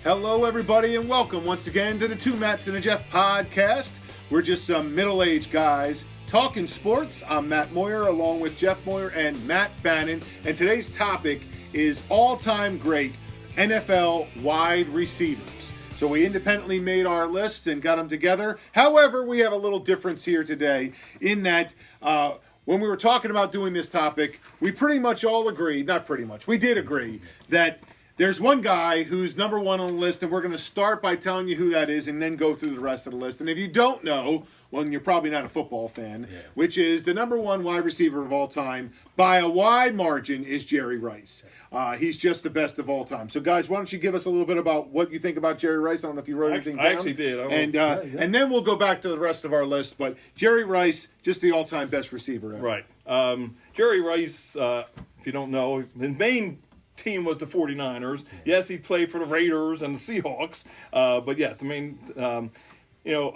Hello, everybody, and welcome once again to the Two Matts and a Jeff podcast. We're just some middle-aged guys talking sports. I'm Matt Moyer, along with Jeff Moyer and Matt Bannon, and today's topic is all-time great NFL wide receivers. So we independently made our lists and got them together. However, we have a little difference here today in that when we were talking about doing this topic, we pretty much all agreed, not pretty much, we did agree that there's one guy who's number one on the list, and we're going to start by telling you who that is and then go through the rest of the list. And if you don't know, well, you're probably not a football fan, which is the number one wide receiver of all time by a wide margin is Jerry Rice. He's just the best of all time. So, guys, why don't you give us a little bit about what you think about Jerry Rice? I don't know if you wrote anything down. I actually did. And then we'll go back to the rest of our list. But Jerry Rice, just the all-time best receiver ever. Right. Jerry Rice, if you don't know, the main team was the 49ers. Yes, he played for the Raiders and the Seahawks. But yes, I mean, I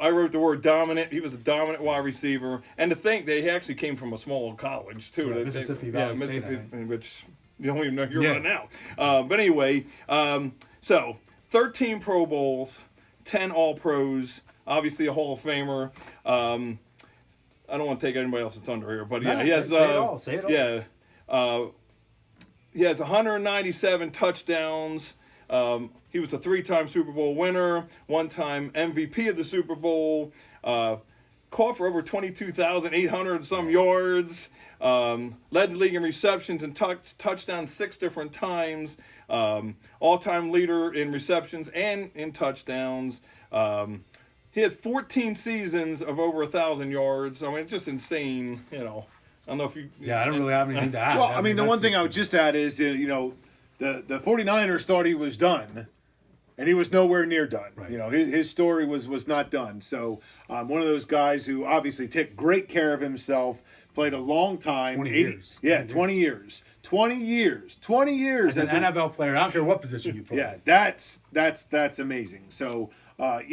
wrote the word dominant. He was a dominant wide receiver. And to think that he actually came from a small college, too. Yeah, Mississippi Valley State, which you don't even know you're right now. But anyway, so 13 Pro Bowls, 10 All-Pros, obviously a Hall of Famer. I don't want to take anybody else's thunder here, but yeah, he has. Say it all. Say it all. Yeah. He has 197 touchdowns. He was a 3-time Super Bowl winner, 1-time MVP of the Super Bowl, caught for over 22,800 some yards, led the league in receptions and touchdowns 6 different times, all-time leader in receptions and in touchdowns. He had 14 seasons of over 1,000 yards. I mean, it's just insane, I don't know if you... Yeah, I don't really have anything to add. Well, I mean, the one thing I would just add is, the 49ers thought he was done, and he was nowhere near done. Right. His story was not done. So one of those guys who obviously took great care of himself, played a long time. 20 years. Yeah, 20 years. 20 years. 20 years. As an NFL player, I don't care what position you play. Yeah, that's amazing. So, I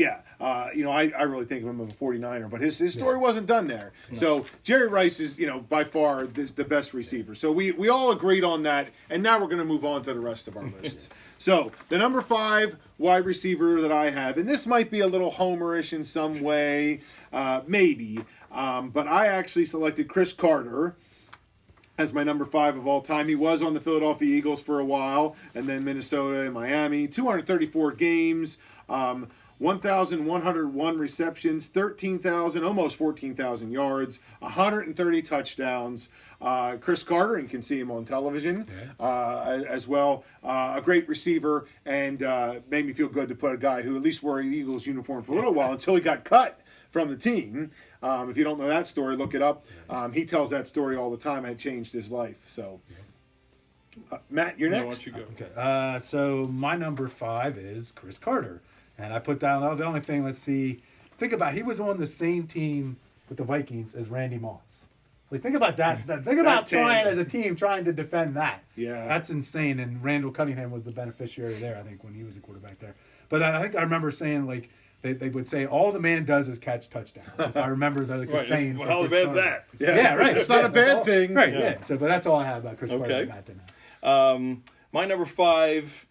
really think of him as a 49er, but his story wasn't done there. No. So Jerry Rice is, by far the best receiver. So we all agreed on that, and now we're going to move on to the rest of our lists. So the number 5 wide receiver that I have, and this might be a little homerish in some way, maybe, but I actually selected Cris Carter as my number 5 of all time. He was on the Philadelphia Eagles for a while, and then Minnesota and Miami. 234 games, 1,101 receptions, almost 14,000 yards, 130 touchdowns. Cris Carter, and you can see him on television as well. A great receiver, and made me feel good to put a guy who at least wore an Eagles uniform for a little while until he got cut from the team. If you don't know that story, look it up. He tells that story all the time, and it changed his life. So, Matt, you're next. Why don't you go? Okay. So my number 5 is Cris Carter. And I put down the only thing, let's see. Think about he was on the same team with the Vikings as Randy Moss. Like, think about that. Think about trying as a team, trying to defend that. Yeah. That's insane. And Randall Cunningham was the beneficiary there, I think, when he was a quarterback there. But I think I remember saying, like, they would say, all the man does is catch touchdowns. If I remember the saying. Well, how bad is that? Yeah, right. It's not a bad thing. Right, yeah. So, but that's all I have about Cris Carter. My number 5...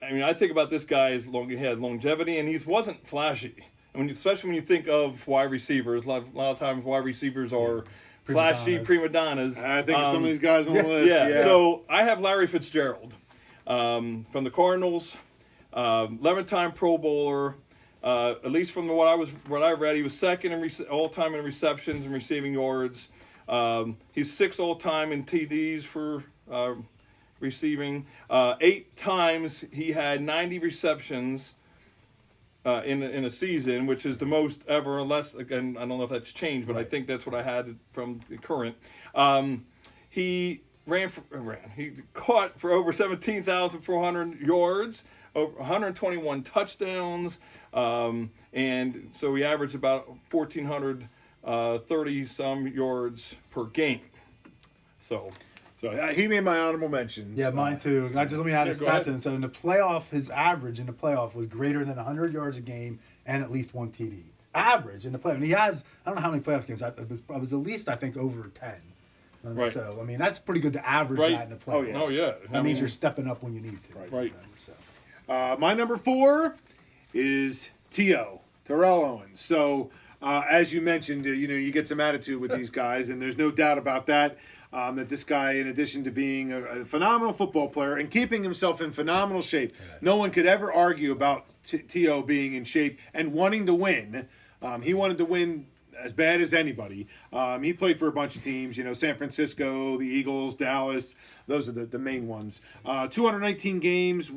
I mean, I think about this guy as he had longevity, and he wasn't flashy. I mean, especially when you think of wide receivers. A lot of times, wide receivers are flashy prima donnas. I think of some of these guys on the list. Yeah. So I have Larry Fitzgerald from the Cardinals, 11-time Pro Bowler. At least from what I read, he was second in all time in receptions and receiving yards. He's 6th all time in TDs for. Receiving 8 times he had 90 receptions in a season, which is the most ever. Unless, again, I don't know if that's changed, but I think that's what I had from the current. He he caught for over 17,400 yards, over 121 touchdowns, and so he averaged about 1,430 some yards per game. So he made my honorable mentions. Yeah, mine too. Let me add a stat to him. So in the playoff, his average in the playoff was greater than 100 yards a game and at least 1 TD. Average in the playoff. And he has, I don't know how many playoff games. It was at least, I think, over 10. Right. So, I mean, that's pretty good to average that in the playoffs. Oh, yeah. That means you're stepping up when you need to. Right. So. My number 4 is T.O., Terrell Owens. So, as you mentioned, you get some attitude with these guys, and there's no doubt about that. That this guy, in addition to being a phenomenal football player and keeping himself in phenomenal shape, no one could ever argue about T.O. being in shape and wanting to win. He wanted to win as bad as anybody. He played for a bunch of teams, San Francisco, the Eagles, Dallas. Those are the main ones. 219 games,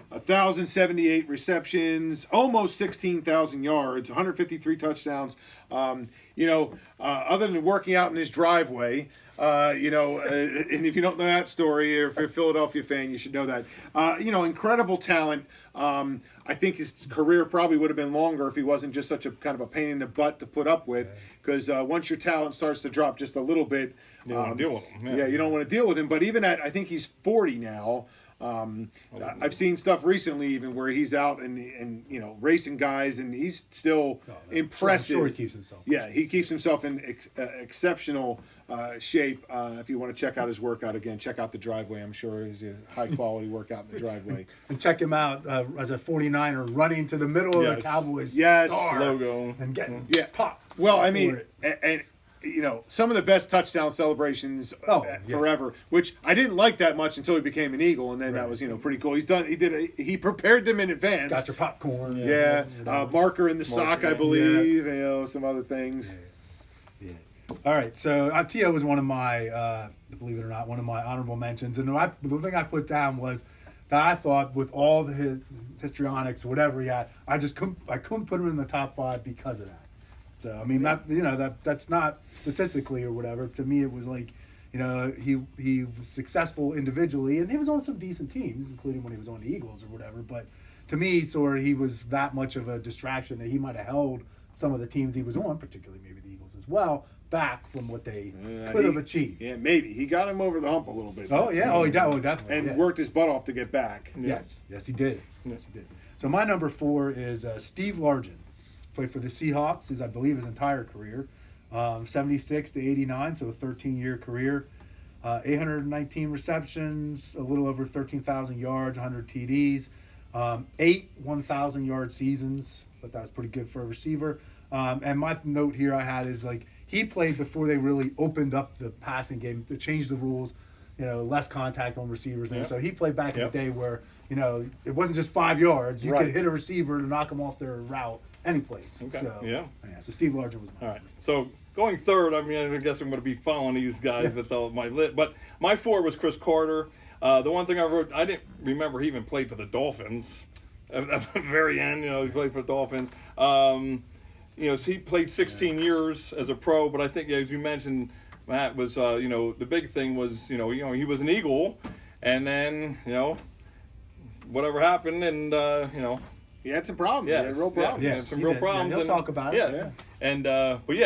1,078 receptions, almost 16,000 yards, 153 touchdowns. Other than working out in his driveway, and if you don't know that story, or if you're a Philadelphia fan, you should know that. Incredible talent. I think his career probably would have been longer if he wasn't just such a kind of a pain in the butt to put up with. Because once your talent starts to drop just a little bit, you don't want to deal with him. Yeah, you don't want to deal with him. But even I think he's 40 now. I've seen stuff recently even where he's out and racing guys, and he's still impressive. I'm sure he keeps himself. Yeah, he keeps himself in exceptional shape. If you want to check out his workout again, check out the driveway. I'm sure it's a high quality workout in the driveway. And check him out as a 49er running to the middle of the Cowboys star logo and getting popped. Well, I mean, and some of the best touchdown celebrations forever, which I didn't like that much until he became an Eagle, and then that was pretty cool. He prepared them in advance. Got your popcorn. Marker in the sock, I believe. Some other things. Yeah. All right, so T.O. was one of my, believe it or not, one of my honorable mentions, and the thing I put down was that I thought with all the histrionics or whatever he had, I couldn't put him in the top 5 because of that. So I mean, that's not statistically or whatever. To me, it was like, he was successful individually, and he was on some decent teams, including when he was on the Eagles or whatever. But to me, he was that much of a distraction that he might have held some of the teams he was on, particularly maybe the Eagles as well, back from what they could have achieved. Yeah, maybe he got him over the hump a little bit. Oh yeah, he definitely, and worked his butt off to get back. Yes, he did. Yes, he did. So my number 4 is Steve Largent. Played for the Seahawks, I believe, his entire career, 76 to 89, so a 13-year career, 819 receptions, a little over 13,000 yards, 100 TDs, 8 1,000-yard seasons, but that was pretty good for a receiver. And my note here I had is he played before they really opened up the passing game to change the rules, less contact on receivers. Yeah. So he played back in the day where it wasn't just 5 yards; you could hit a receiver to knock them off their route. Any place. Okay. So, so Steve Largent was all right. So going third, I guess I'm going to be following these guys with my list. But my 4 was Chris Carter. The one thing I wrote, I didn't remember he even played for the Dolphins. At the very end, he played for the Dolphins. So he played 16 years as a pro, but I think, as you mentioned, Matt, was the big thing was he was an Eagle, and then whatever happened, and he had some problems. Yeah, he had real problems. Yeah, some real problems. Yeah, he'll talk about it. Yeah. And but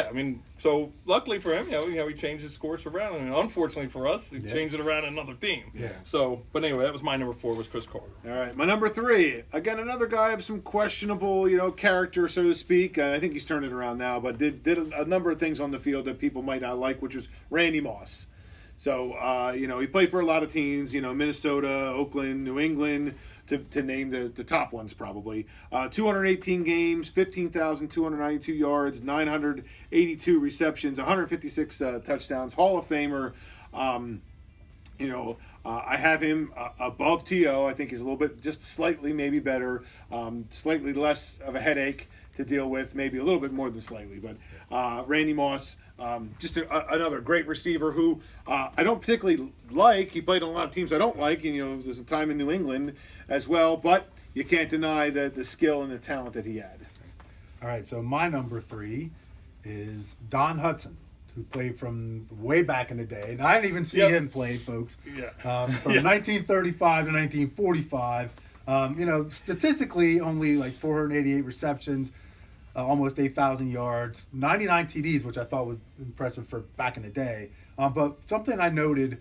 so luckily for him, he changed his course around, and unfortunately for us, he changed it around another team. Yeah. So, but anyway, that was my number 4 was Chris Carter. All right, my number 3, again, another guy of some questionable, character, so to speak. I think he's turned it around now, but did a number of things on the field that people might not like, which was Randy Moss. So, he played for a lot of teams, Minnesota, Oakland, New England, to name the top ones probably. 218 games, 15,292 yards, 982 receptions, 156 touchdowns, Hall of Famer. I have him above T.O. I think he's a little bit, just slightly maybe better, slightly less of a headache to deal with, maybe a little bit more than slightly. But Randy Moss, just another great receiver who I don't particularly like. He played on a lot of teams I don't like. There's a time in New England as well, but you can't deny the skill and the talent that he had. All right, so my number 3 is Don Hutson, who played from way back in the day. And I didn't even see him play, folks. Yeah. From 1935 to 1945. Statistically, only 488 receptions, almost 8,000 yards, 99 TDs, which I thought was impressive for back in the day. But something I noted,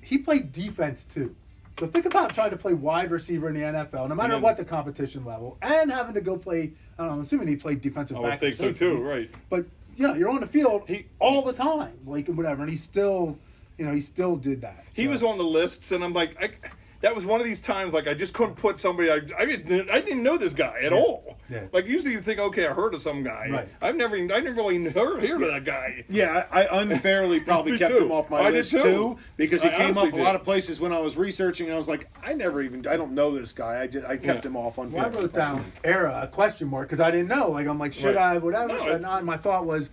he played defense too. So think about trying to play wide receiver in the NFL, no matter what the competition level, and having to go play. I don't know. I'm assuming he played defensive back. I would think so too, right? But you're on the field all the time, whatever, and he still did that. He was on the lists, and I'm like, that was one of these times like I just couldn't put somebody. I didn't know this guy at all. Yeah. Like usually you think, okay, I heard of some guy. Right. I didn't really hear of that guy. Yeah, I unfairly probably Me kept too. him off my I did list too. because he I came up honestly a lot did. of places when I was researching, and I was like, I don't know this guy. I kept him off Well, I unfairly. wrote down era a question mark because I didn't know. Like I'm like, should Right. I? Whatever. No, should I it's- not? And my thought was,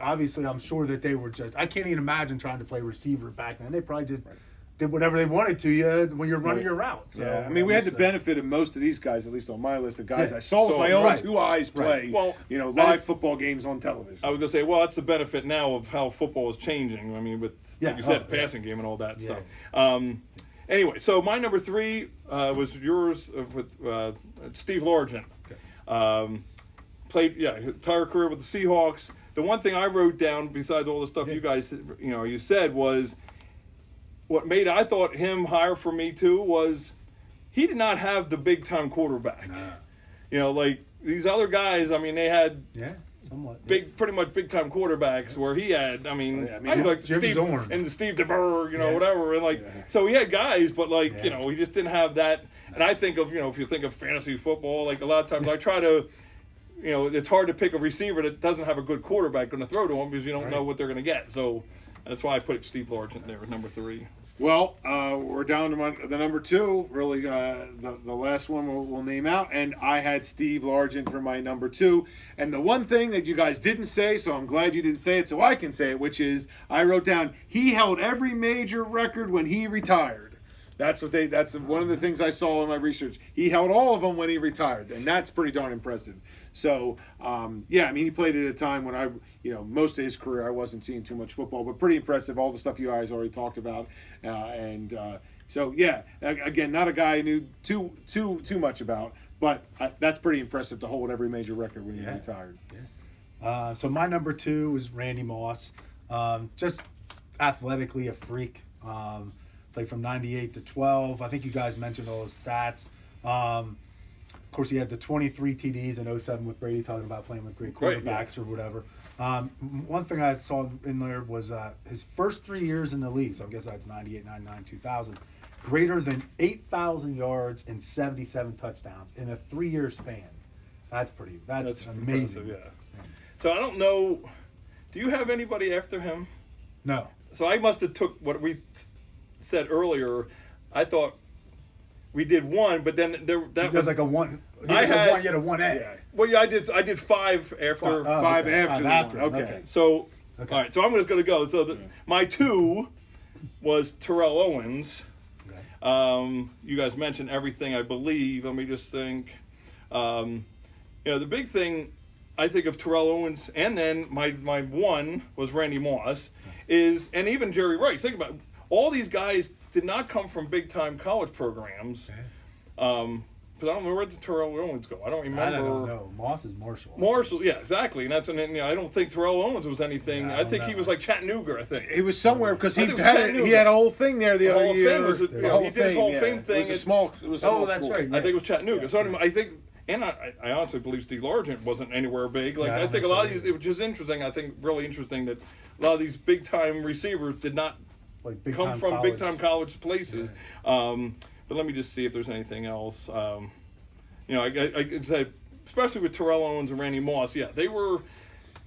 obviously I'm sure that they were just. I can't even imagine trying to play receiver back then. They probably just did whatever they wanted to you when you're running your route. So, Yeah, I mean, we had the benefit of most of these guys, at least on my list of guys I saw with my own right. 2 eyes play. Right. Well, Live football games on television. I was gonna say, well, that's the benefit now of how football is changing. I mean, with Yeah. like you said, Oh, yeah. passing game and all that Yeah. stuff. Anyway, so my number 3 was yours with Steve Largent. Played entire career with the Seahawks. The one thing I wrote down besides all the stuff you guys you said was what made I thought him higher for me too was he did not have the big time quarterback. Like these other guys. I mean, they had somewhat pretty much big time quarterbacks where he had. I mean, I like Jim Steve Zorn. and the Steve DeBerg, whatever, and so he had guys, but he just didn't have that. And I think of if you think of fantasy football, like a lot of times I try to. It's hard to pick a receiver that doesn't have a good quarterback going to throw to him because you don't know what they're going to get. So that's why I put Steve Largent there at number 3. Well, we're down to the number 2, really the last one we'll name out, and I had Steve Largent for my number 2. And the one thing that you guys didn't say, so I'm glad you didn't say it so I can say it, which is I wrote down he held every major record when he retired. That's one of the things I saw in my research. He held all of them when he retired, and that's pretty darn impressive. So, he played at a time when most of his career I wasn't seeing too much football, but pretty impressive. All the stuff you guys already talked about, again, not a guy I knew too much about, but that's pretty impressive to hold every major record when he retired. So my number 2 is Randy Moss. Just athletically a freak. Played from 98 to 12. I think you guys mentioned all his stats. Of course, he had the 23 TDs in 07 with Brady, talking about playing with great quarterbacks or whatever. One thing I saw in there was his first 3 years in the league, so I guess that's 98, 99, 2000, greater than 8,000 yards and 77 touchdowns in a 3-year span. That's amazing. Impressive, yeah. So I don't know. Do you have anybody after him? No. So I must have took what we said earlier. I thought we did 1, but then that was like a 1. You I had a had 1A. Well, yeah, I did 5 after. Five okay. after the After, one. Okay. okay. So Okay. all right, so I'm just going to go. So my 2 was Terrell Owens. You guys mentioned everything, I believe. Let me just think. The big thing I think of Terrell Owens, and then my 1 was Randy Moss, and even Jerry Rice. Think about it. All these guys did not come from big time college programs. But I don't know where did Terrell Owens go. I don't remember. I don't know. Moss is Marshall. Marshall, yeah, exactly, and that's I don't think Terrell Owens was anything. Yeah, I think he was like Chattanooga. I think He was somewhere because he I think it was had Chattanooga. he had a whole thing there the The other Hall of year. Fame was he did his Hall of Fame thing. It was a small. that's school. right. I think it was Chattanooga. So anyway, I think, and I honestly believe Steve Largent wasn't anywhere big. Like Yeah, I I think think a lot so, of these, which is interesting. I think really interesting that a lot of these big time receivers did not Like big come time from college. big time college places. But let me just see if there's anything else. I said, especially with Terrell Owens and Randy Moss, they were,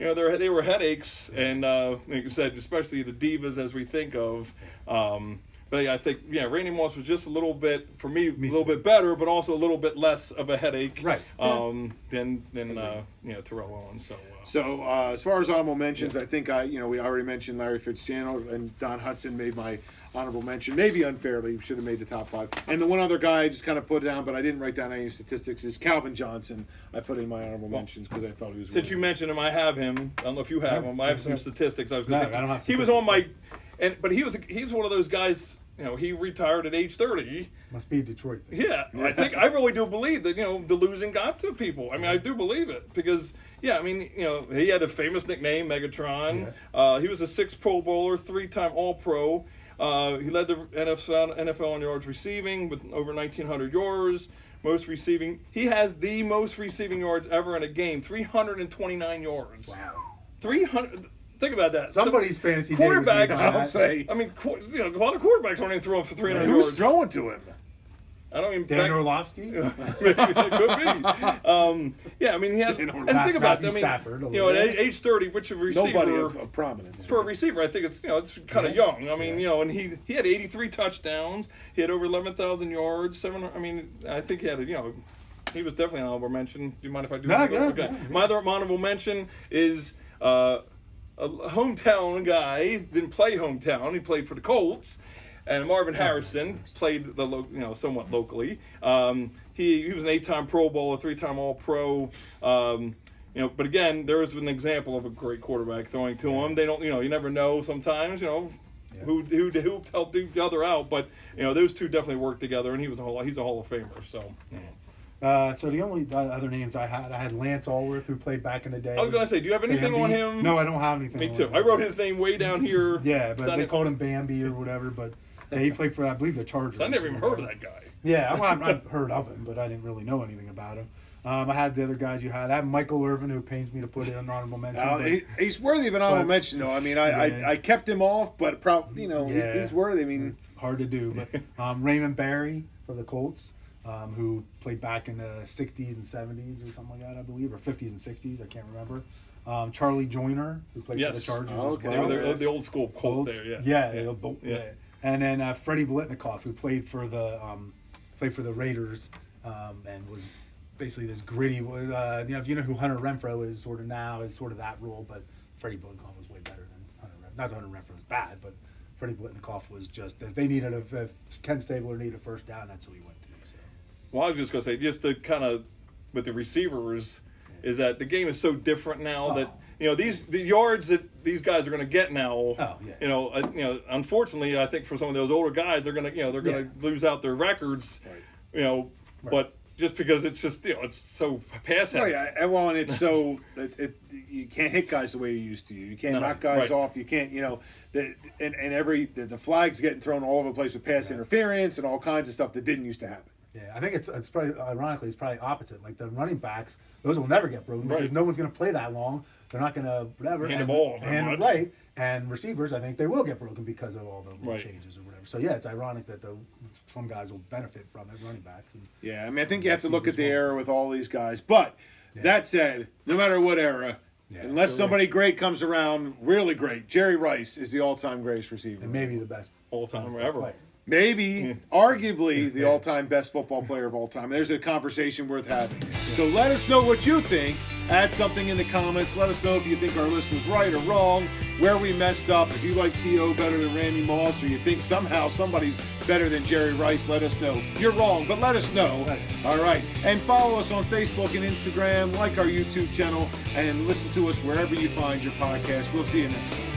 they were headaches, and like you said, especially the divas as we think of. But I think Randy Moss was just a little bit, for me, a little bit better, but also a little bit less of a headache, Right. Than Terrell Owens. So as far as honorable mentions, I think we already mentioned Larry Fitzgerald and Don Hudson made my honorable mention, maybe unfairly, should have made the top 5. And the one other guy I just kind of put down, but I didn't write down any statistics, is Calvin Johnson. I put in my honorable mentions because I felt he was. Since you mentioned him, I have him. I don't know if you have him. I have some statistics. I was going to No, say I don't have he was on my, but he's one of those guys. He retired at age 30. Must be a Detroit thing. Yeah, I really do believe that the losing got to people. I mean, I do believe it because he had a famous nickname, Megatron. Yeah. He was a 6 Pro Bowler, 3-time All-Pro. He led the NFL in yards receiving with over 1,900 yards. He has the most receiving yards ever in a game, 329 yards. Wow. think about that. Somebody's fantasy day was made quarterbacks. by that. I'll say. I mean, a lot of quarterbacks aren't even throwing for 300 Who's yards. throwing to him? I don't even. Dan Orlovsky. It could be. Yeah, I mean, he had. And think about that. I mean, Stafford, at age 30, which a receiver? Nobody of prominence. For a receiver, I think it's it's kind of young. I mean, and he had 83 touchdowns. He had over 11,000 yards. 700. I mean, I think he had he was definitely an honorable mention. Do you mind if I do No, that? go Okay. ahead. My other honorable mention is a hometown guy. Didn't play hometown. He played for the Colts. And Marvin Harrison played somewhat locally. He was an 8-time Pro Bowler, 3-time All-Pro. But again, there was an example of a great quarterback throwing to him. They don't, you never know sometimes, who helped the other out. But those two definitely worked together, and he's a Hall of Famer. So. So the only other names I had Lance Allworth, who played back in the day. I was gonna say, do you have anything on him? No, I don't have anything. Me on too. him. I wrote his name way down here. Yeah, but they called him Bambi or whatever. But he played for, I believe, the Chargers. I never even heard of that guy. Yeah, I've heard of him, but I didn't really know anything about him. I had the other guys you had. I had Michael Irvin, who pains me to put in an honorable mention. He's worthy of an honorable mention, though. I mean, I kept him off, but he's worthy. I mean, it's hard to do. But Raymond Barry for the Colts, who played back in the 60s and 70s or something like that, I believe, or 50s and 60s. I can't remember. Charlie Joyner, who played for the Chargers as They well. were the old school Colt there, Yeah. And then Freddie Blitnikoff, who played for the Raiders, and was basically this gritty. If you know who Hunter Renfrow is, sort of now is sort of that role, but Freddie Blitnikoff was way better than Hunter Renfrow. Not that Hunter Renfrow was bad, but Freddie Blitnikoff was just if they needed if Ken Stabler needed a first down, that's who he went to. So. Well, I was just gonna say, just to kind of with the receivers, is that the game is so different now that the yards that these guys are going to get now. Unfortunately, I think for some of those older guys, they're gonna lose out their records. Right. But just because it's just it's so pass heavy. Oh yeah, well, and it's so you can't hit guys the way you used to. You can't knock guys off. You can't the flags getting thrown all over the place with pass interference and all kinds of stuff that didn't used to happen. Yeah, I think it's probably ironically it's probably opposite. Like the running backs, those will never get broken because no one's going to play that long. They're not going to hand the ball right. And receivers, I think they will get broken because of all the rule changes or whatever. So yeah, it's ironic that some guys will benefit from it, running backs. I mean, I think you have to look at the era with all these guys. But that said, no matter what era, unless somebody great comes around, really great, Jerry Rice is the all-time greatest receiver, and maybe the best all-time ever. Maybe, arguably, the all-time best football player of all time. There's a conversation worth having. So let us know what you think. Add something in the comments. Let us know if you think our list was right or wrong, where we messed up. If you like T.O. better than Randy Moss, or you think somehow somebody's better than Jerry Rice, let us know. You're wrong, but let us know. All right. And follow us on Facebook and Instagram, like our YouTube channel, and listen to us wherever you find your podcast. We'll see you next time.